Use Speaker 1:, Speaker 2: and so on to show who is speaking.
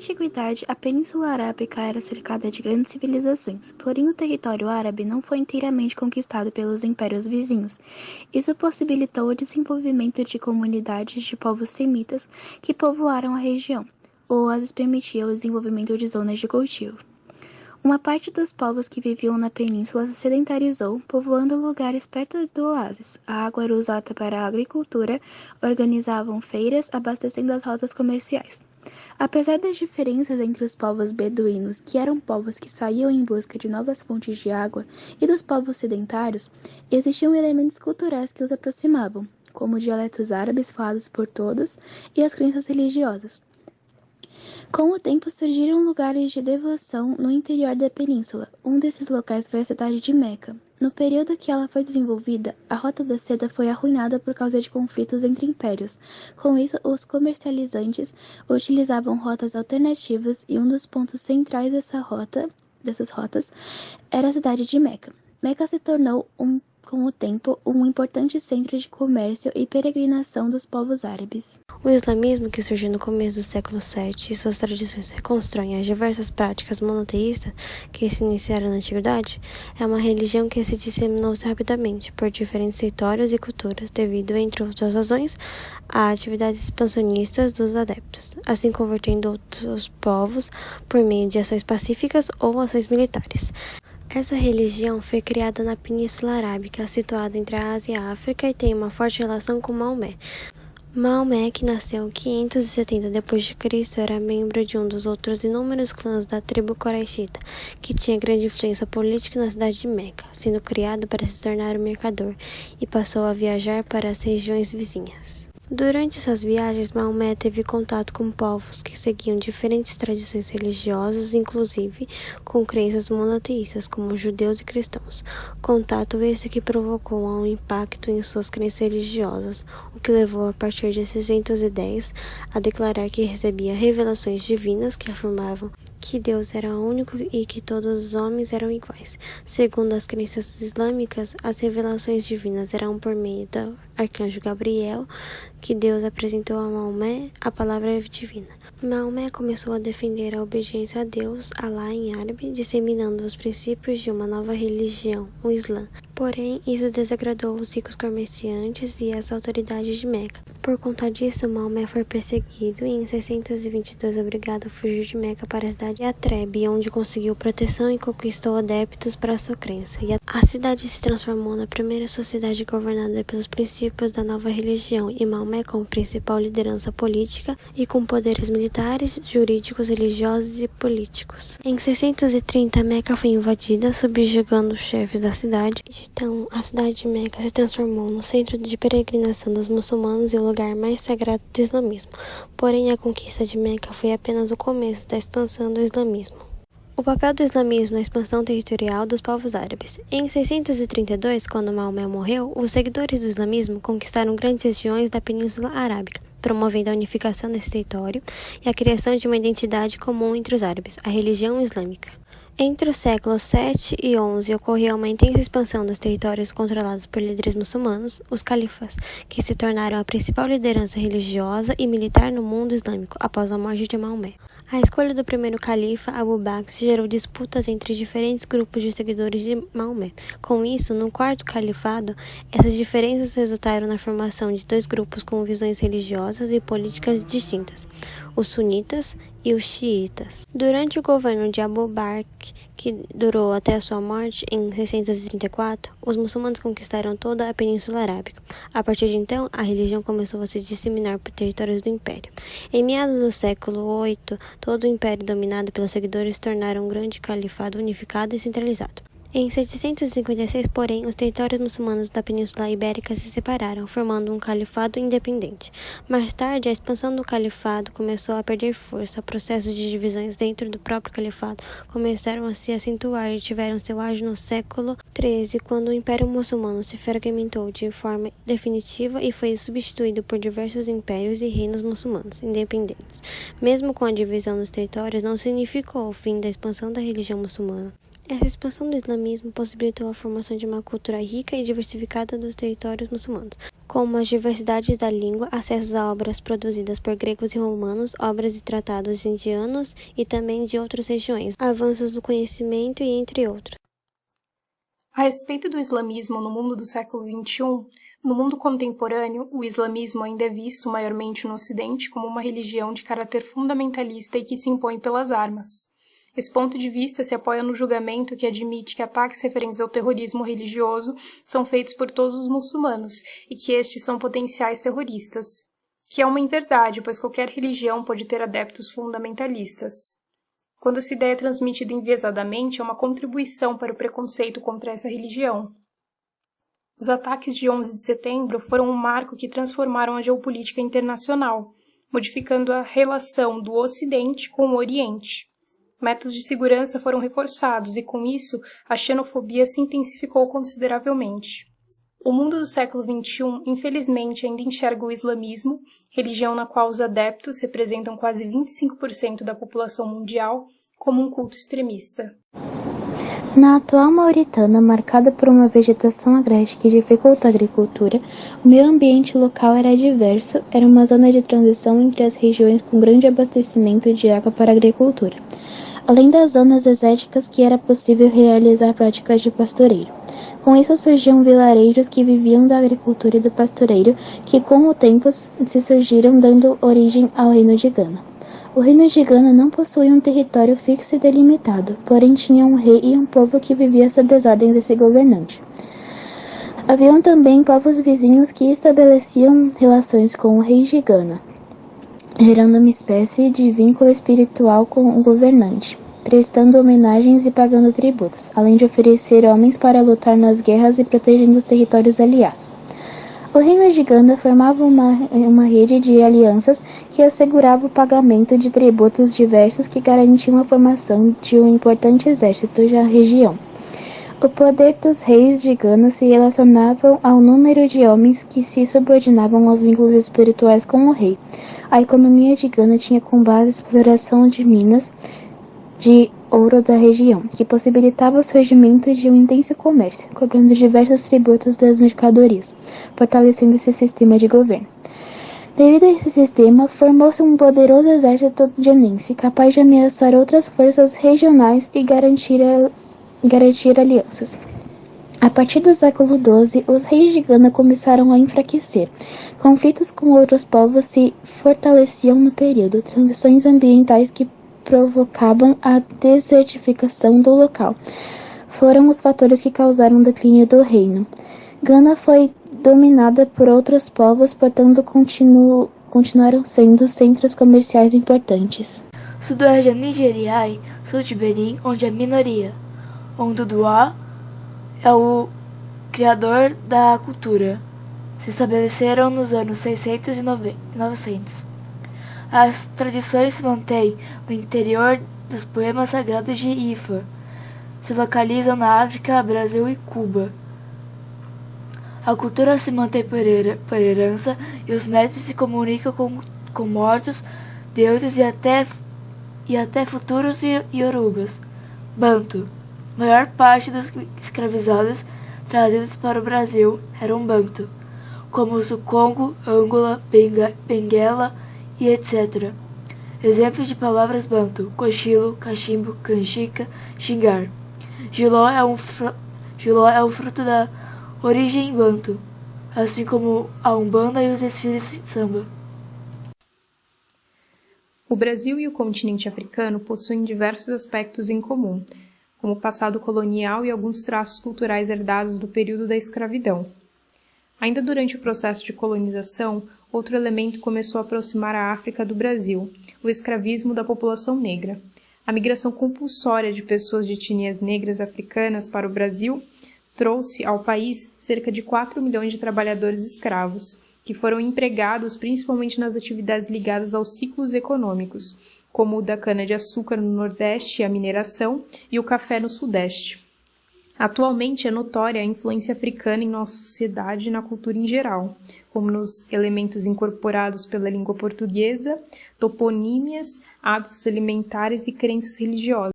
Speaker 1: antiguidade, a Península Arábica era cercada de grandes civilizações, porém o território árabe não foi inteiramente conquistado pelos impérios vizinhos. Isso possibilitou o desenvolvimento de comunidades de povos semitas que povoaram a região, ou as permitia o desenvolvimento de zonas de cultivo. Uma parte dos povos que viviam na península se sedentarizou, povoando lugares perto do oásis. A água era usada para a agricultura, organizavam feiras, abastecendo as rotas comerciais. Apesar das diferenças entre os povos beduínos, que eram povos que saíam em busca de novas fontes de água, e dos povos sedentários, existiam elementos culturais que os aproximavam, como dialetos árabes falados por todos e as crenças religiosas. Com o tempo surgiram lugares de devoção no interior da península. Um desses locais foi a cidade de Meca. No período que ela foi desenvolvida, a Rota da Seda foi arruinada por causa de conflitos entre impérios. Com isso, os comercializantes utilizavam rotas alternativas e um dos pontos centrais dessas rotas era a cidade de Meca. Meca se tornou com o tempo, um importante centro de comércio e peregrinação dos povos árabes.
Speaker 2: O islamismo, que surgiu no começo do século VII, e suas tradições reconstroem as diversas práticas monoteístas que se iniciaram na antiguidade, é uma religião que se disseminou rapidamente por diferentes territórios e culturas, devido, entre outras razões, a atividades expansionistas dos adeptos, assim convertendo outros povos por meio de ações pacíficas ou ações militares. Essa religião foi criada na Península Arábica, situada entre a Ásia e a África, e tem uma forte relação com Maomé. Maomé, que nasceu em 570 d.C., era membro de um dos outros inúmeros clãs da tribo Quraishita, que tinha grande influência política na cidade de Meca, sendo criado para se tornar um mercador, e passou a viajar para as regiões vizinhas. Durante essas viagens, Maomé teve contato com povos que seguiam diferentes tradições religiosas, inclusive com crenças monoteístas, como judeus e cristãos. Contato esse que provocou um impacto em suas crenças religiosas, o que levou, a partir de 610, a declarar que recebia revelações divinas que afirmavam que Deus era único e que todos os homens eram iguais. Segundo as crenças islâmicas, as revelações divinas eram por meio do arcanjo Gabriel, que Deus apresentou a Maomé a palavra divina. Maomé começou a defender a obediência a Deus, Alá em árabe, disseminando os princípios de uma nova religião, o Islã. Porém, isso desagradou os ricos comerciantes e as autoridades de Meca. Por conta disso, Maomé foi perseguido e em 622 obrigado a fugir de Meca para a cidade de Yatreb, onde conseguiu proteção e conquistou adeptos para sua crença. E a cidade se transformou na primeira sociedade governada pelos princípios da nova religião, e Maomé como principal liderança política e com poderes militares, jurídicos, religiosos e políticos. Em 630, Meca foi invadida, subjugando os chefes da cidade. Então, a cidade de Meca se transformou no centro de peregrinação dos muçulmanos e o lugar mais sagrado do islamismo. Porém, a conquista de Meca foi apenas o começo da expansão do islamismo. O papel do islamismo na expansão territorial dos povos árabes. Em 632, quando Maomé morreu, os seguidores do islamismo conquistaram grandes regiões da Península Arábica, promovendo a unificação desse território e a criação de uma identidade comum entre os árabes, a religião islâmica. Entre os séculos 7 e 11 ocorreu uma intensa expansão dos territórios controlados por líderes muçulmanos, os califas, que se tornaram a principal liderança religiosa e militar no mundo islâmico após a morte de Maomé. A escolha do primeiro califa, Abu Bakr, gerou disputas entre diferentes grupos de seguidores de Maomé. Com isso, no quarto califado, essas diferenças resultaram na formação de dois grupos com visões religiosas e políticas distintas, os sunitas e os xiitas. Durante o governo de Abu Bakr, que durou até a sua morte em 634, os muçulmanos conquistaram toda a Península Arábica. A partir de então, a religião começou a se disseminar por territórios do Império. Em meados do século VIII, todo o Império dominado pelos seguidores se tornaram um grande califado unificado e centralizado. Em 756, porém, os territórios muçulmanos da Península Ibérica se separaram, formando um califado independente. Mais tarde, a expansão do califado começou a perder força. Processos de divisões dentro do próprio califado começaram a se acentuar e tiveram seu auge no século XIII, quando o Império Muçulmano se fragmentou de forma definitiva e foi substituído por diversos impérios e reinos muçulmanos independentes. Mesmo com a divisão dos territórios, não significou o fim da expansão da religião muçulmana. Essa expansão do islamismo possibilitou a formação de uma cultura rica e diversificada dos territórios muçulmanos, como as diversidades da língua, acessos a obras produzidas por gregos e romanos, obras e tratados indianos e também de outras regiões, avanços do conhecimento e entre outros.
Speaker 3: A respeito do islamismo no mundo do século XXI, no mundo contemporâneo, o islamismo ainda é visto maiormente no Ocidente como uma religião de caráter fundamentalista e que se impõe pelas armas. Esse ponto de vista se apoia no julgamento que admite que ataques referentes ao terrorismo religioso são feitos por todos os muçulmanos e que estes são potenciais terroristas, que é uma inverdade, pois qualquer religião pode ter adeptos fundamentalistas. Quando essa ideia é transmitida enviesadamente, é uma contribuição para o preconceito contra essa religião. Os ataques de 11 de setembro foram um marco que transformaram a geopolítica internacional, modificando a relação do Ocidente com o Oriente. Métodos de segurança foram reforçados e, com isso, a xenofobia se intensificou consideravelmente. O mundo do século XXI, infelizmente, ainda enxerga o islamismo, religião na qual os adeptos representam quase 25% da população mundial, como um culto extremista.
Speaker 1: Na atual Mauritânia, marcada por uma vegetação agrária que dificulta a agricultura, o meio ambiente local era diverso, era uma zona de transição entre as regiões com grande abastecimento de água para a agricultura, além das zonas desérticas que era possível realizar práticas de pastoreio. Com isso surgiam vilarejos que viviam da agricultura e do pastoreio, que com o tempo se surgiram dando origem ao Reino de Gana. O Reino de Gana não possuía um território fixo e delimitado, porém tinha um rei e um povo que vivia sob as ordens desse governante. Haviam também povos vizinhos que estabeleciam relações com o rei de Gana, gerando uma espécie de vínculo espiritual com o governante, prestando homenagens e pagando tributos, além de oferecer homens para lutar nas guerras e protegendo os territórios aliados. O reino de Gana formava uma rede de alianças que assegurava o pagamento de tributos diversos que garantiam a formação de um importante exército na região. O poder dos reis de Gana se relacionava ao número de homens que se subordinavam aos vínculos espirituais com o rei. A economia de Gana tinha como base a exploração de minas de ouro da região, que possibilitava o surgimento de um intenso comércio, cobrando diversos tributos das mercadorias, fortalecendo esse sistema de governo. Devido a esse sistema, formou-se um poderoso exército janense, capaz de ameaçar outras forças regionais e garantir alianças. A partir do século XII, os reis de Gana começaram a enfraquecer. Conflitos com outros povos se fortaleciam no período, transições ambientais que provocavam a desertificação do local. Foram os fatores que causaram o declínio do reino. Gana foi dominada por outros povos, portanto continuaram sendo centros comerciais importantes.
Speaker 4: Sudoeste é Nigeriai, sul de Benin, onde é minoria. Onduduá é o criador da cultura. Se estabeleceram nos anos 600 e 900. As tradições se mantêm no interior dos poemas sagrados de Ifa. Se localizam na África, Brasil e Cuba. A cultura se mantém por herança e os mestres se comunicam com mortos, deuses e até futuros iorubas. Banto. A maior parte dos escravizados trazidos para o Brasil eram banto, como os do Congo, Angola, Benguela e etc. Exemplos de palavras banto: cochilo, cachimbo, canjica, xingar. Giló é um fruto da origem banto, assim como a Umbanda e os desfiles de samba.
Speaker 3: O Brasil e o continente africano possuem diversos aspectos em comum, como o passado colonial e alguns traços culturais herdados do período da escravidão. Ainda durante o processo de colonização, outro elemento começou a aproximar a África do Brasil, o escravismo da população negra. A migração compulsória de pessoas de etnias negras africanas para o Brasil trouxe ao país cerca de 4 milhões de trabalhadores escravos, que foram empregados principalmente nas atividades ligadas aos ciclos econômicos, como o da cana-de-açúcar no Nordeste e a mineração, e o café no Sudeste. Atualmente é notória a influência africana em nossa sociedade e na cultura em geral, como nos elementos incorporados pela língua portuguesa, toponímias, hábitos alimentares e crenças religiosas.